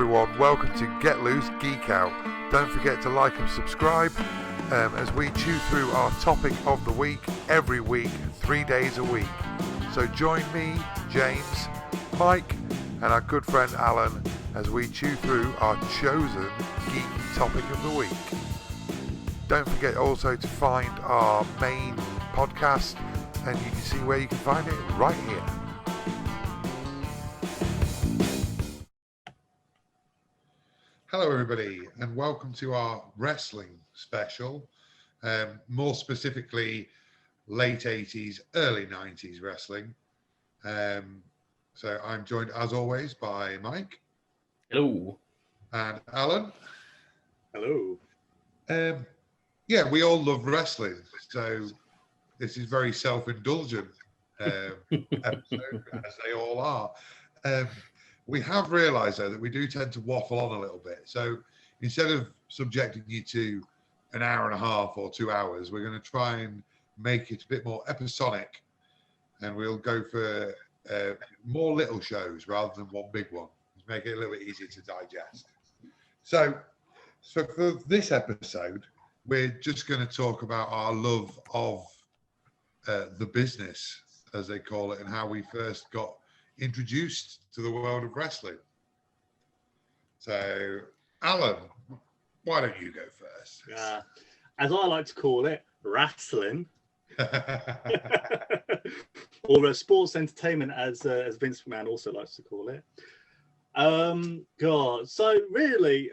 everyone, welcome to Get Loose, Geekout. Don't forget to like and subscribe as we chew through our topic of the week every week, 3 days a week. So join me, James, Mike and our good friend Alan as we chew through our chosen geeky topic of the week. Don't forget also to find our main podcast, and you can see where you can find it right here. Hello everybody and welcome to our wrestling special, more specifically late 80s, early 90s wrestling. So I'm joined as always by Mike. Hello. And Alan. Hello. Yeah, we all love wrestling, so this is very self-indulgent episode, as they all are. We have realised, though, that we do tend to waffle on a little bit. So instead of subjecting you to an hour and a half or 2 hours, we're going to try and make it a bit more episodic, and we'll go for more little shows rather than one big one. Make it a little bit easier to digest. So for this episode, we're just going to talk about our love of the business, as they call it, and how we first got introduced to the world of wrestling. So, Alan, why don't you go first? As I like to call it, wrestling. Or sports entertainment, as Vince McMahon also likes to call it. God, so really,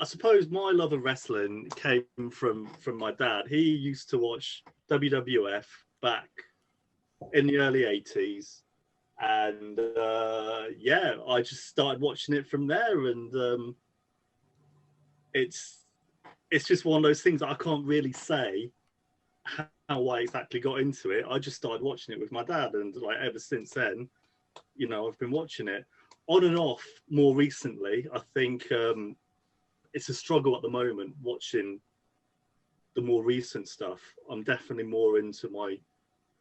I suppose my love of wrestling came from my dad. He used to watch WWF back in the early 80s, and I just started watching it from there, and it's just one of those things that I can't really say how I exactly got into it. I just started watching it with my dad, and like ever since then, you know, I've been watching it on and off. More recently, I think it's a struggle at the moment watching the more recent stuff. I'm definitely more into my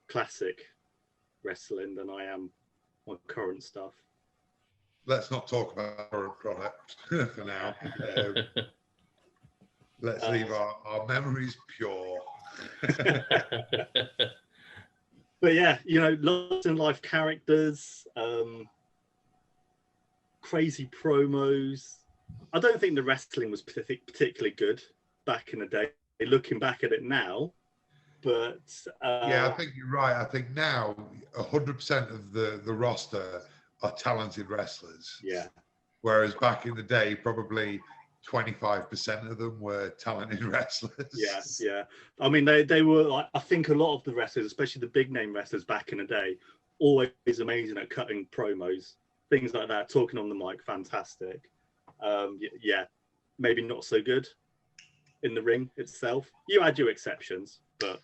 classic wrestling than I am my current stuff. Let's not talk about current product for now. Let's leave our memories pure. But yeah, you know, lots in life characters, crazy promos. I don't think the wrestling was particularly good back in the day. Looking back at it now, but yeah, I think you're right. I think now 100% of the roster are talented wrestlers. Yeah. Whereas back in the day, probably 25% of them were talented wrestlers. Yeah, yeah. I mean, they were like, I think a lot of the wrestlers, especially the big name wrestlers back in the day, always amazing at cutting promos, things like that, talking on the mic, fantastic. Yeah, maybe not so good in the ring itself. You had your exceptions, but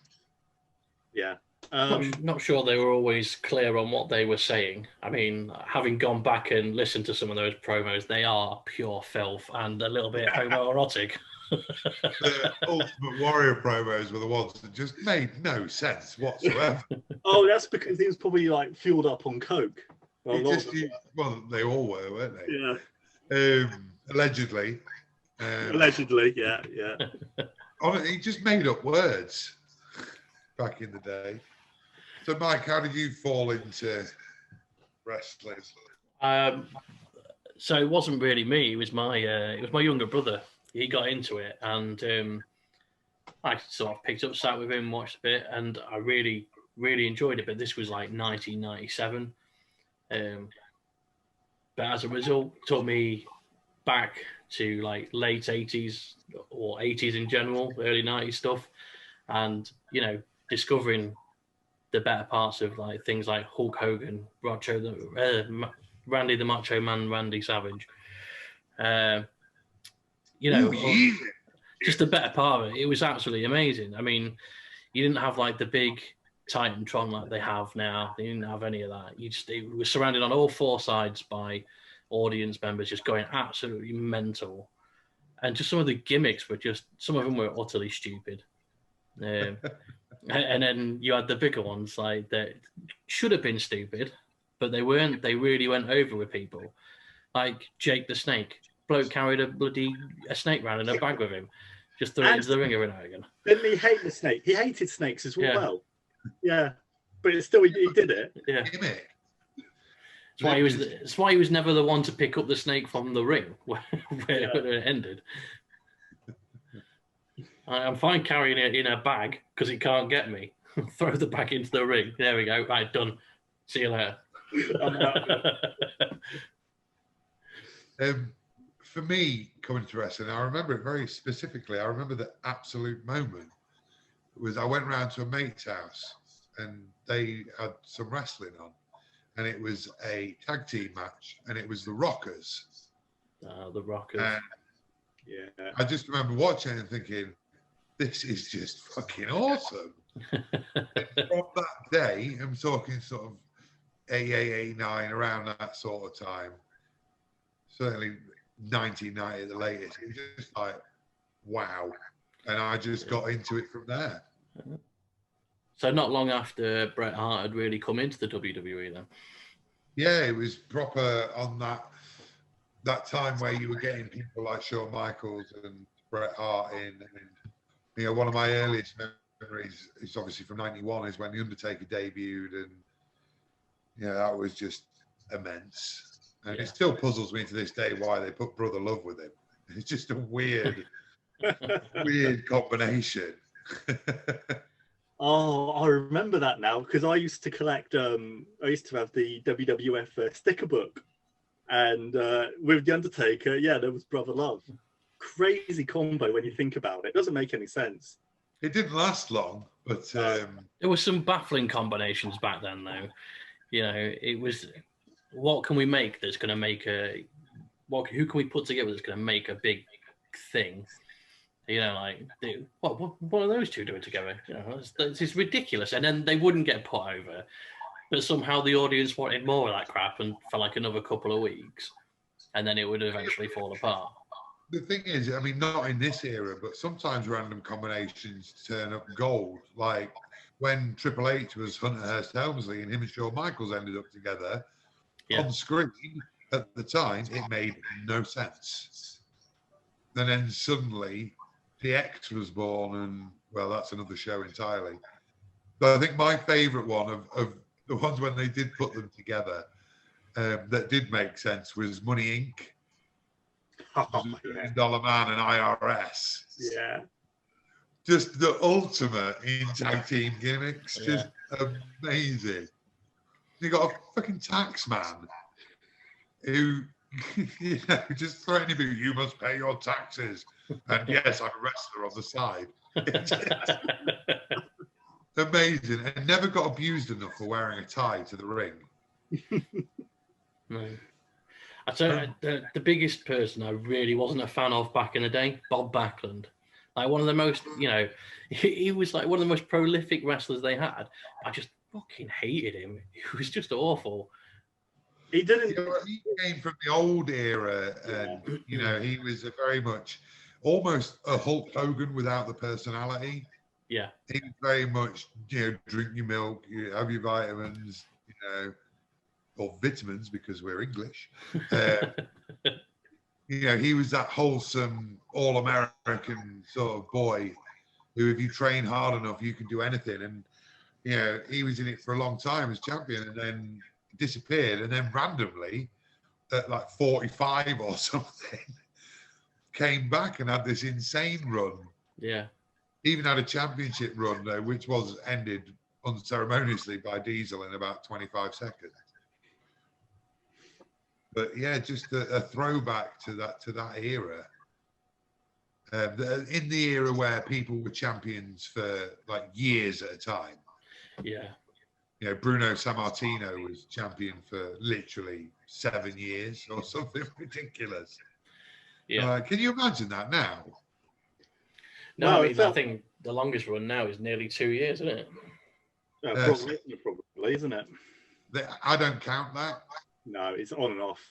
yeah. Not sure they were always clear on what they were saying. I mean, having gone back and listened to some of those promos, they are pure filth and a little bit homoerotic. The Ultimate Warrior promos were the ones that just made no sense whatsoever. Oh, that's because he was probably like fueled up on coke. Well, they all were, weren't they? Yeah. Allegedly. Allegedly, yeah. He just made up words back in the day. So, Mike, how did you fall into wrestling? So it wasn't really me. It was my younger brother. He got into it, and I sort of picked up, sat with him, watched a bit, and I really, really enjoyed it. But this was like 1997. But as a result, it took me back to like late 80s or 80s in general, early 90s stuff, and you know, discovering the better parts of like things like Hulk Hogan, Randy the Macho Man, Randy Savage. You know, just the better part of it. It was absolutely amazing. I mean, you didn't have like the big Titantron like they have now. They didn't have any of that. It was surrounded on all four sides by audience members just going absolutely mental, and just some of the gimmicks were just, some of them were utterly stupid. And then you had the bigger ones like that should have been stupid, but they weren't. They really went over with people. like Jake the Snake. Bloke carried a snake round in a bag with him. Just threw it into the ring every now and again. Didn't he hate the snake? He hated snakes as well. Yeah. But it's still, he did it. Yeah. That's why he was never the one to pick up the snake from the ring where it ended. I'm fine carrying it in a bag because it can't get me. Throw the bag into the ring. There we go. Right, done. See you later. For me, coming to wrestling, I remember it very specifically. I remember the absolute moment was I went round to a mate's house and they had some wrestling on, and it was a tag team match, and it was the Rockers. The Rockers. Yeah. I just remember watching it and thinking, this is just fucking awesome. From that day, I'm talking sort of 88, 89, around that sort of time. Certainly 1990 at the latest. It was just like, wow. And I just got into it from there. So not long after Bret Hart had really come into the WWE then? Yeah, it was proper on that time where you were getting people like Shawn Michaels and Bret Hart in. And, one of my earliest memories is obviously from 91 is when The Undertaker debuted, and that was just immense. And it still puzzles me to this day why they put Brother Love with him. It's just a weird combination. Oh, I remember that now because I used to collect. I used to have the WWF sticker book, and with the Undertaker, there was Brother Love. Crazy combo when you think about it. It doesn't make any sense. It didn't last long, but there were some baffling combinations back then, though. It was, what can we make that's going to make who can we put together that's going to make a big thing? What are those two doing together? It's ridiculous. And then they wouldn't get put over, but somehow the audience wanted more of that crap, and for like another couple of weeks, and then it would eventually fall apart. The thing is, I mean, not in this era, but sometimes random combinations turn up gold. Like when Triple H was Hunter Hearst Helmsley and him and Shawn Michaels ended up together on screen at the time, it made no sense. And then suddenly DX was born, and well, that's another show entirely. But I think my favourite one of the ones when they did put them together that did make sense was Money Inc. $1 Man and IRS. Yeah. Just the ultimate in tag team gimmicks. Just amazing. You got a fucking tax man who, just threatening people, you must pay your taxes. And yes, I'm a wrestler on the side. Amazing. And never got abused enough for wearing a tie to the ring. No. I tell you, the biggest person I really wasn't a fan of back in the day, Bob Backlund. Like one of the most, he was like one of the most prolific wrestlers they had. I just fucking hated him. He was just awful. He didn't. He came from the old era, and he was a very much almost a Hulk Hogan without the personality. Yeah, he was very much drink your milk, have your vitamins, or vitamins because we're English. He was that wholesome, all-American sort of boy who, if you train hard enough, you can do anything. And he was in it for a long time as champion, and then disappeared, and then randomly at like 45 or something came back and had this insane run. Yeah, even had a championship run though, which was ended unceremoniously by Diesel in about 25 seconds. But yeah, just a throwback to that era. In the era where people were champions for like years at a time. Yeah. Bruno Sammartino was champion for literally 7 years or something ridiculous. Yeah. Can you imagine that now? No, I think the longest run now is nearly 2 years, isn't it? Probably, isn't it? I don't count that. No, it's on and off.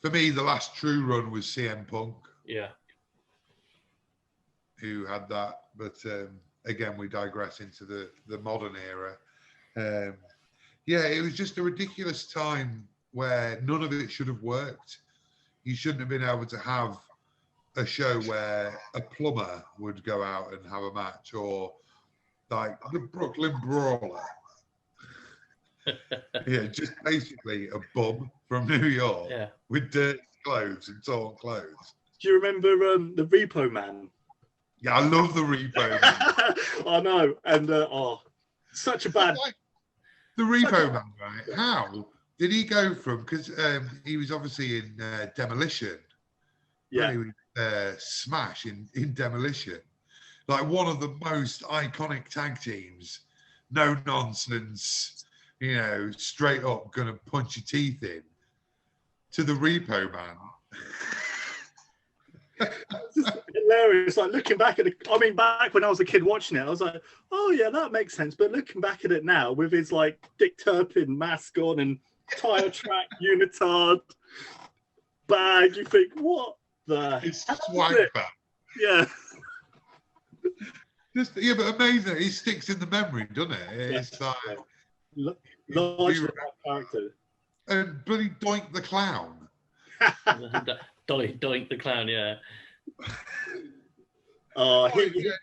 For me, the last true run was CM Punk. Yeah. Who had that. But again, we digress into the modern era. It was just a ridiculous time where none of it should have worked. you shouldn't have been able to have a show where a plumber would go out and have a match, or like the Brooklyn Brawler. Yeah, just basically a bum from New York with dirty clothes and torn clothes. Do you remember the Repo Man? Yeah, I love the Repo Man. I know, and such a bad. The Repo Man, right? How did he go from? Because he was obviously in Demolition. Yeah. He was Smash in Demolition, like one of the most iconic tag teams. No nonsense, you know, straight up gonna punch your teeth in. To the Repo Man. It's hilarious. Like looking back at it, I mean, back when I was a kid watching it, I was like, oh yeah, that makes sense. But looking back at it now with his like Dick Turpin mask on and tire track unitard bag, you think, what the? It's swag bag. Yeah. Yeah, but amazing. He sticks in the memory, doesn't it? It's like large character. And bloody Doink the Clown. Doink the Clown, yeah. He's a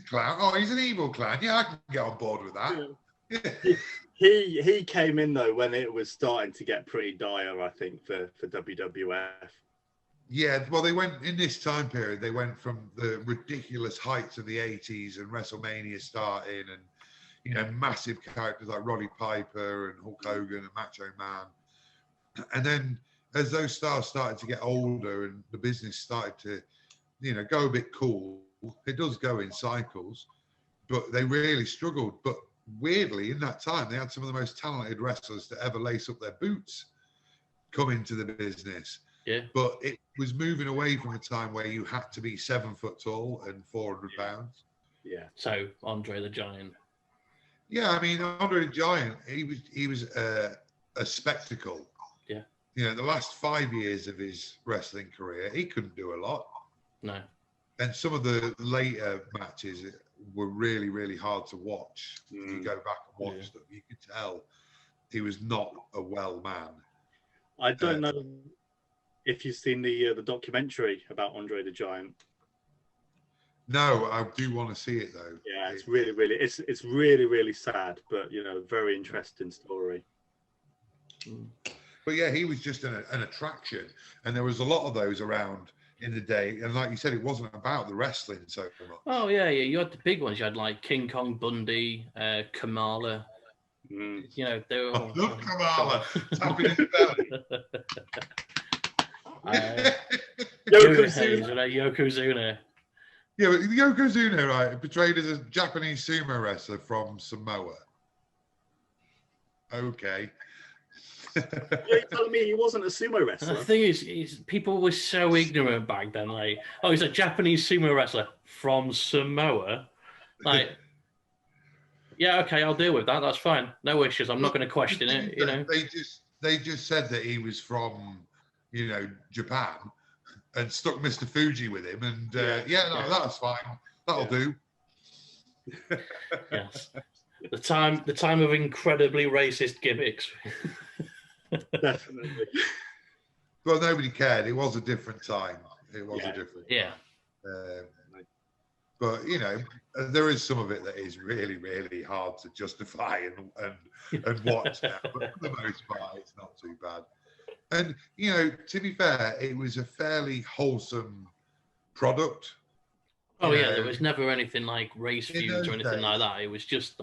clown. Oh, he's an evil clown. Yeah, I can get on board with that. Yeah. He came in though when it was starting to get pretty dire, I think, for WWF. Yeah, well, they went in this time period. They went from the ridiculous heights of the '80s and WrestleMania starting, and you know, massive characters like Roddy Piper and Hulk Hogan and Macho Man, and then as those stars started to get older and the business started to, you know, go a bit cool, it does go in cycles, but they really struggled. But weirdly, in that time, they had some of the most talented wrestlers to ever lace up their boots come into the business. Yeah. But it was moving away from a time where you had to be 7 foot tall and 400 pounds. Yeah. So Andre the Giant. Yeah, I mean, Andre the Giant, he was a spectacle. Yeah. You know, the last 5 years of his wrestling career, he couldn't do a lot. No. And some of the later matches were really, really hard to watch. You go back and watch them, you could tell he was not a well man. I don't know if you've seen the documentary about Andre the Giant. No, I do want to see it though. Yeah, it's really, really sad, but you know, very interesting story. But yeah, he was just an attraction, and there was a lot of those around in the day. And like you said, it wasn't about the wrestling so much. Oh yeah. You had the big ones. You had like King Kong Bundy, Kamala. You know, they were all... Look, Kamala tapping in the belly. Yokozuna. Yeah, but Yokozuna, right, portrayed as a Japanese sumo wrestler from Samoa. Okay. You're telling me he wasn't a sumo wrestler? And the thing is people were so ignorant back then. Like, oh, he's a Japanese sumo wrestler from Samoa. Like, yeah, okay, I'll deal with that. That's fine. No issues. I'm not going to question it. You know, they just said that he was from, you know, Japan, and stuck Mr. Fuji with him, and that's fine. That'll do. Yes, the time of incredibly racist gimmicks. Definitely. Well, nobody cared. It was a different time. It was a different time. But you know, there is some of it that is really, really hard to justify and watch now. But for the most part, it's not too bad. And you know, to be fair, it was a fairly wholesome product. Oh yeah, there was never anything like race feuds or anything like that. It was just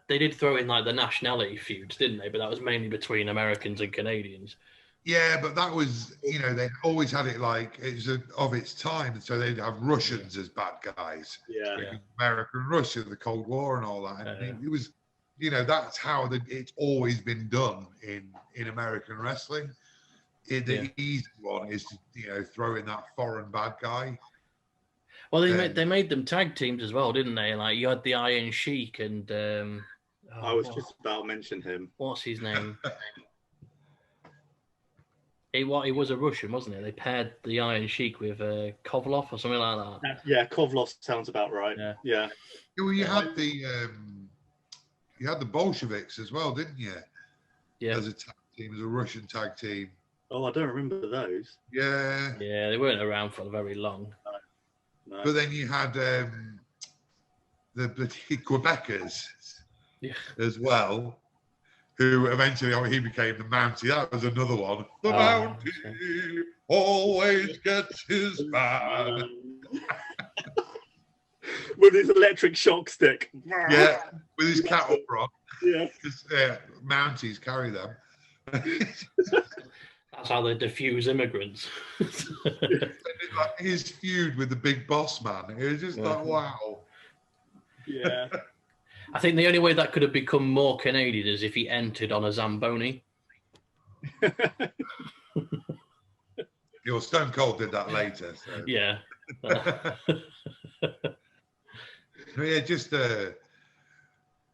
they did throw in like the nationality feuds, didn't they? But that was mainly between Americans and Canadians. Yeah, but that was, you know, they always had it like it was of its time, so they'd have Russians as bad guys. Yeah. America and Russia, the Cold War and all that. And it was, you know, that's how it's always been done in American wrestling. The easy one is to, you know, throw in that foreign bad guy. Well, they made them tag teams as well, didn't they? Like you had the Iron Sheik and I was just about to mention him. What's his name? He was a Russian, wasn't he? They paired the Iron Sheik with Kovlov or something like that. Yeah, Kovlov sounds about right. Yeah. Well, you had the Bolsheviks as well, didn't you? Yeah. As a tag team, as a Russian tag team. Oh, I don't remember those. Yeah. Yeah, they weren't around for very long. No. But then you had the Quebecers as well, who eventually he became the Mountie. That was another one. The Mountie always gets his man. With his electric shock stick. Yeah, with his cattle prod. Yeah. Because Mounties carry them. That's how they diffuse immigrants. Like his feud with the big boss man. It was just like, wow. Yeah. I think the only way that could have become more Canadian is if he entered on a Zamboni. Your Stone Cold did that later. So. Yeah. Yeah,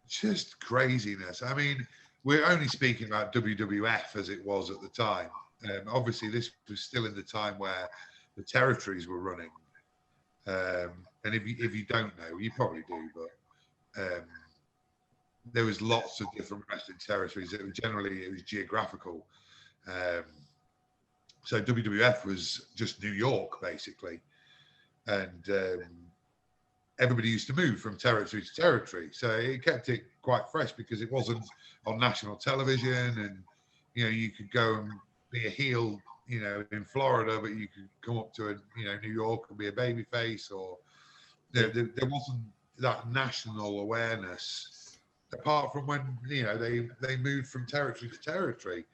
just craziness. I mean, we're only speaking about WWF as it was at the time. Obviously, this was still in the time where the territories were running. And if you don't know, you probably do, but there was lots of different wrestling territories. It was geographical. So WWF was just New York, basically. And everybody used to move from territory to territory. So it kept it quite fresh because it wasn't on national television. And, you could go and be a heel, in Florida, but you could come up to, New York and be a babyface, or there wasn't that national awareness apart from when, they moved from territory to territory.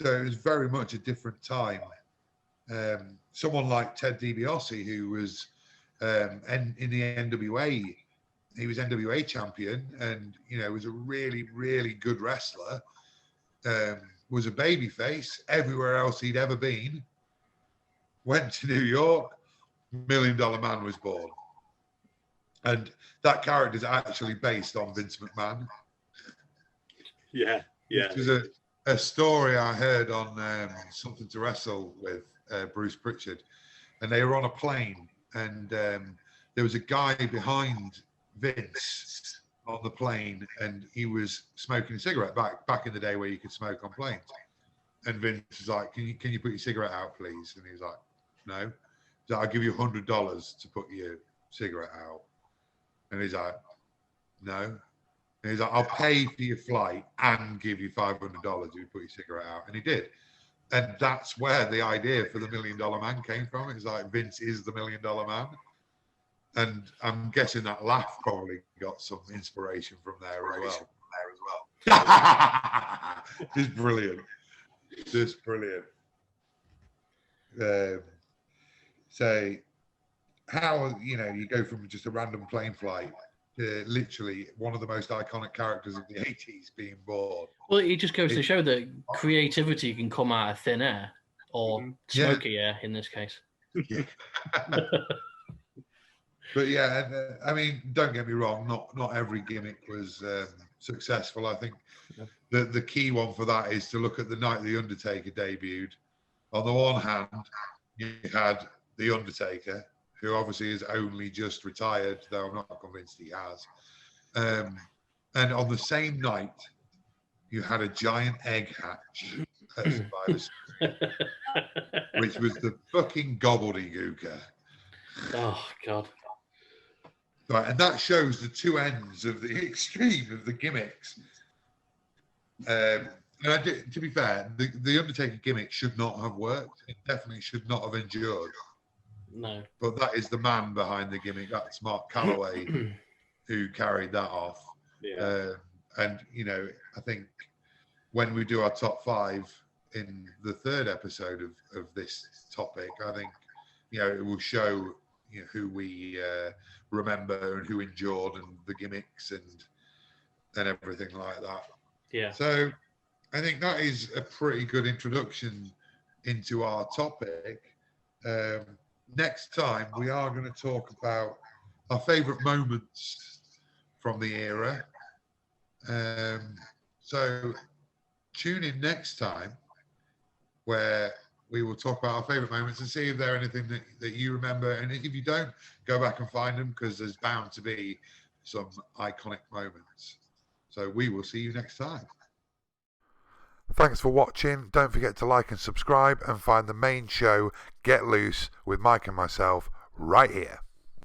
So it was very much a different time. Someone like Ted DiBiase, who was in the NWA, he was NWA champion, and was a really, really good wrestler. Was a babyface everywhere else he'd ever been. Went to New York, $1 Million Man was born, and that character is actually based on Vince McMahon. Yeah. Which is a story I heard on Something to Wrestle with Bruce Pritchard, and they were on a plane, and there was a guy behind Vince on the plane, and he was smoking a cigarette back in the day where you could smoke on planes. And Vince was like, "Can you put your cigarette out, please?" And he was like, "No." He's like, "I'll give you $100 to put your cigarette out." And he's like, "No." And he's like, "I'll pay for your flight and give you $500 if you put your cigarette out." And he did. And that's where the idea for the $1 Million Man came from. It's like Vince is the $1 Million Man. And I'm guessing that laugh probably got some inspiration from there as well. It's brilliant. Just brilliant. So how, you go from just a random plane flight to literally one of the most iconic characters of the 80s being born. Well, it just goes to show that creativity can come out of thin air, or smoky air in this case. Yeah. But yeah, I mean, don't get me wrong, not every gimmick was successful. I think the key one for that is to look at the night The Undertaker debuted. On the one hand, you had The Undertaker, who obviously is only just retired, though I'm not convinced he has. And on the same night, you had a giant egg hatch at Survivor Series, which was the fucking gobbledygooker. Oh, God. Right, and that shows the two ends of the extreme of the gimmicks. And to be fair, the Undertaker gimmick should not have worked. It definitely should not have endured. No. But that is the man behind the gimmick. That's Mark Calloway who carried that off. Yeah. And, I think when we do our top 5 in the 3rd episode of this topic, I think, it will show who we remember and who endured, and the gimmicks and everything like that. Yeah. So I think that is a pretty good introduction into our topic. Next time we are going to talk about our favourite moments from the era. So tune in next time, where we will talk about our favourite moments and see if there are anything that you remember. And if you don't, go back and find them, because there's bound to be some iconic moments. So we will see you next time. Thanks for watching. Don't forget to like and subscribe, and find the main show, Get Loose, with Mike and myself, right here.